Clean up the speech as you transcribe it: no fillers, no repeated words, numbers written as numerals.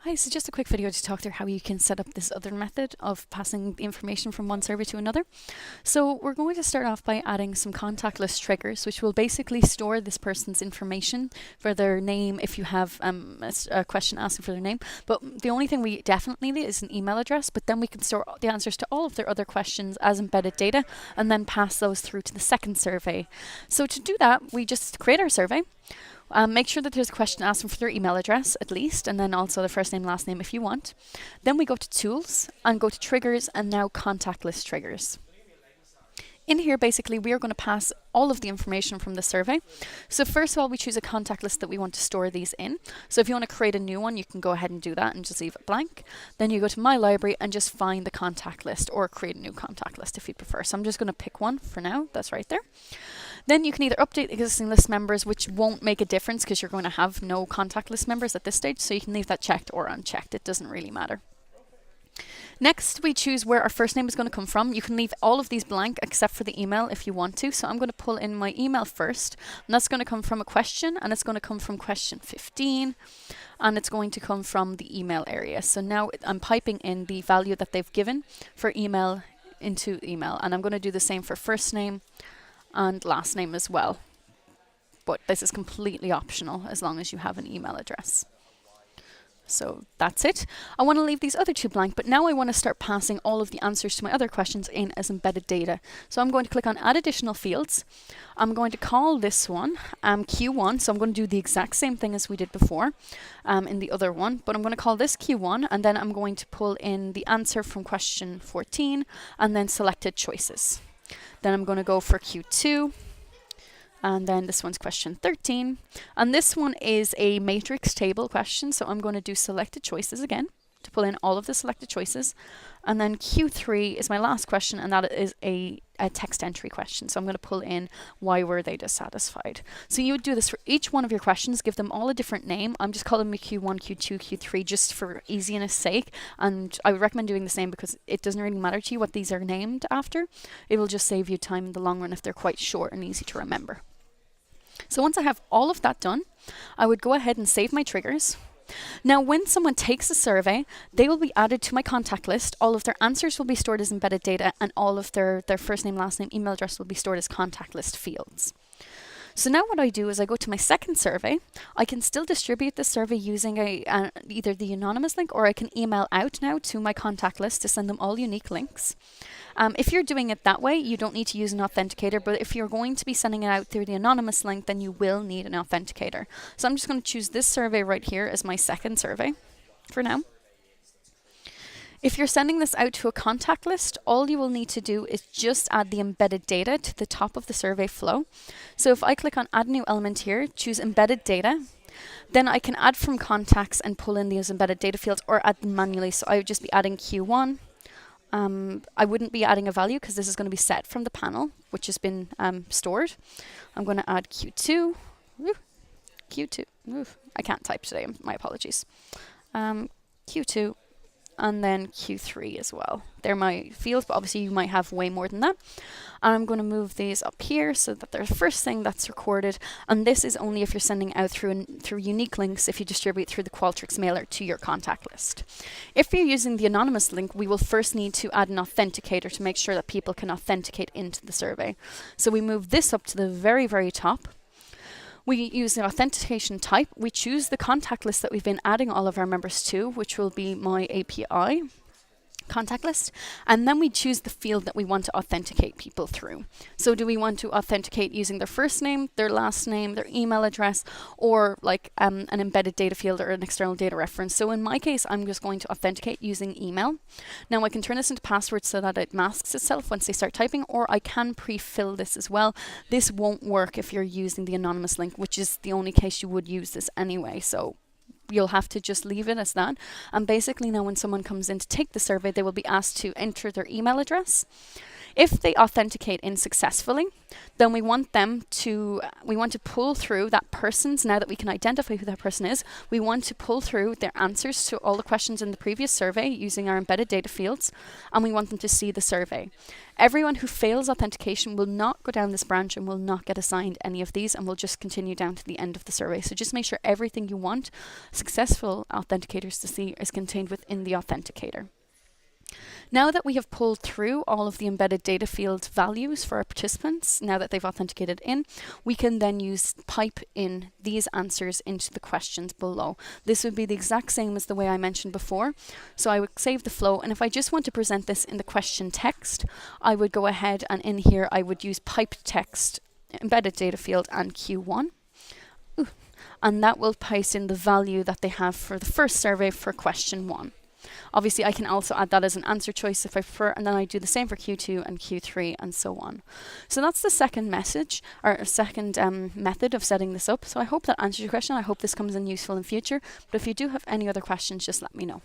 Hi, so just a quick video to talk through how you can set up this other method of passing the information from one survey to another. So we're going to start off by adding some contact list triggers, which will basically store this person's information for their name if you have a question asking for their name. But the only thing we definitely need is an email address, but then we can store the answers to all of their other questions as embedded data and then pass those through to the second survey. So to do that, we just create our survey. Make sure that there's a question asking for their email address at least, and then also the first name, last name if you want. Then we go to Tools and go to Triggers and now Contact List Triggers. In here, basically, we are going to pass all of the information from the survey. So first of all, we choose a contact list that we want to store these in. So if you want to create a new one, you can go ahead and do that and just leave it blank. Then you go to My Library and just find the contact list or create a new contact list if you prefer. So I'm just going to pick one for now. That's right there. Then you can either update existing list members, which won't make a difference because you're going to have no contact list members at this stage. So you can leave that checked or unchecked. It doesn't really matter. Next, we choose where our first name is going to come from. You can leave all of these blank except for the email if you want to. So I'm going to pull in my email first, and that's going to come from a question, and it's going to come from question 15, and it's going to come from the email area. So now I'm piping in the value that they've given for email into email, and I'm going to do the same for first name and last name as well. But this is completely optional as long as you have an email address. So that's it. I want to leave these other two blank, but now I want to start passing all of the answers to my other questions in as embedded data. So I'm going to click on Add Additional Fields. I'm going to call this one Q1. So I'm going to do the exact same thing as we did before in the other one, but I'm going to call this Q1, and then I'm going to pull in the answer from question 14 and then selected choices. Then I'm going to go for Q2. And then this one's question 13. And this one is a matrix table question. So I'm going to do selected choices again to pull in all of the selected choices. And then Q3 is my last question, and that is a text entry question. So I'm going to pull in why were they dissatisfied. So you would do this for each one of your questions, give them all a different name. I'm just calling them Q1, Q2, Q3 just for easiness sake. And I would recommend doing the same because it doesn't really matter to you what these are named after. It will just save you time in the long run if they're quite short and easy to remember. So once I have all of that done, I would go ahead and save my triggers. Now, when someone takes a survey, they will be added to my contact list. All of their answers will be stored as embedded data, and all of their first name, last name, email address will be stored as contact list fields. So now what I do is I go to my second survey. I can still distribute this survey using either the anonymous link, or I can email out now to my contact list to send them all unique links. If you're doing it that way, you don't need to use an authenticator, but if you're going to be sending it out through the anonymous link, then you will need an authenticator. So I'm just going to choose this survey right here as my second survey for now. If you're sending this out to a contact list, all you will need to do is just add the embedded data to the top of the survey flow. So if I click on Add New Element here, choose Embedded Data, then I can add from contacts and pull in these embedded data fields or add them manually. So I would just be adding Q1. I wouldn't be adding a value because this is going to be set from the panel, which has been stored. I'm going to add Q2. Q2. I can't type today. My apologies. Q2. And then Q3 as well. They're my fields, but obviously you might have way more than that. And I'm going to move these up here so that they're the first thing that's recorded. And this is only if you're sending out through unique links, if you distribute through the Qualtrics mailer to your contact list. If you're using the anonymous link, we will first need to add an authenticator to make sure that people can authenticate into the survey. So we move this up to the very, very top. We use the authentication type. We choose the contact list that we've been adding all of our members to, which will be my API contact list. And then we choose the field that we want to authenticate people through. So do we want to authenticate using their first name, their last name, their email address, or like an embedded data field or an external data reference? So in my case, I'm just going to authenticate using email. Now I can turn this into passwords so that it masks itself once they start typing, or I can pre-fill this as well. This won't work if you're using the anonymous link, which is the only case you would use this anyway. So you'll have to just leave it as that. And basically now when someone comes in to take the survey, they will be asked to enter their email address. If they authenticate in successfully, then we want to pull through that person's, now that we can identify who that person is, we want to pull through their answers to all the questions in the previous survey using our embedded data fields, and we want them to see the survey. Everyone who fails authentication will not go down this branch and will not get assigned any of these, and will just continue down to the end of the survey. So just make sure everything you want successful authenticators to see is contained within the authenticator. Now that we have pulled through all of the embedded data field values for our participants, now that they've authenticated in, we can then pipe in these answers into the questions below. This would be the exact same as the way I mentioned before. So I would save the flow, and if I just want to present this in the question text, I would go ahead and in here I would use piped text, embedded data field, and Q1. And that will paste in the value that they have for the first survey for question 1. Obviously, I can also add that as an answer choice if I prefer, and then I do the same for Q2 and Q3 and so on. So that's the second method of setting this up. So I hope that answers your question. I hope this comes in useful in future. But if you do have any other questions, just let me know.